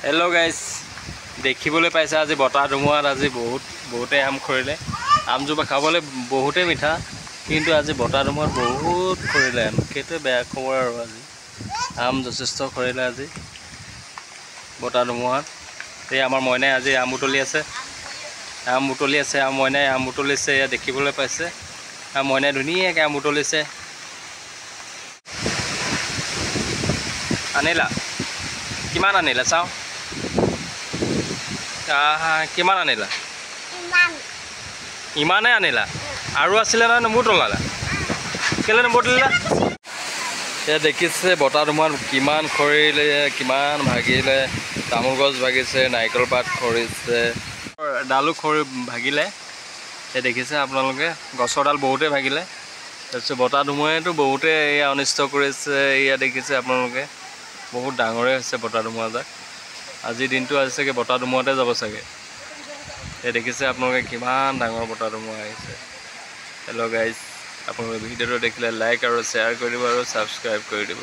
Hello' guys, দেখিবলৈ পাইছে আজি বতাহ ধুমুহাত আজি বহুতেই আম খৰিলে। আমজোপা খাবলৈ বহুতেই মিঠা, কিন্তু আজি বতাহ ধুমুহাত বহুত খৰিলে আম। সেইটোৱে বেয়া খবৰ আৰু আজি আম যথেষ্ট খৰিলে আজি বতাহ ধুমুহাত। এই আমাৰ মইনাই আজি আম বুটলি আছে, আম মইনাই আম বুটলিছে। এয়া দেখিবলৈ পাইছে মইনাই ধুনীয়াকৈ আম বুটলিছে। আনিলা? কিমান আনিলা চাওঁ? কিমান আনিলা? ইমানে আনিলা? আৰু আছিলে নহয়, নবুটলালা? কেলৈ নবুটলিলা? এয়া দেখিছে বতাহ ধুমুহাত কিমান খৰিলে, কিমান ভাগিলে। তামোল গছ ভাগিছে, নাৰিকল পাত খৰিছে, ডালো ভাগিলে। এই দেখিছে আপোনালোকে, গছৰ ডাল বহুতেই ভাগিলে। তাৰপিছত বতাহ ধুমুহাইতো বহুতেই এয়া অনিষ্ট কৰিছে। এয়া দেখিছে আপোনালোকে, বহুত ডাঙৰেই হৈছে বতাহ ধুমুহাজাক। আজিৰ দিনটো আজি চাগে বতাহ ধুমুহাতে যাব চাগে। এই দেখিছে আপোনালোকে কিমান ডাঙৰ বতাহ ধুমুহা আহিছে। হেল্ল' গাইজ, আপোনালোকে ভিডিঅ'টো দেখিলে লাইক আৰু শ্বেয়াৰ কৰি দিব আৰু ছাবস্ক্ৰাইব কৰি দিব।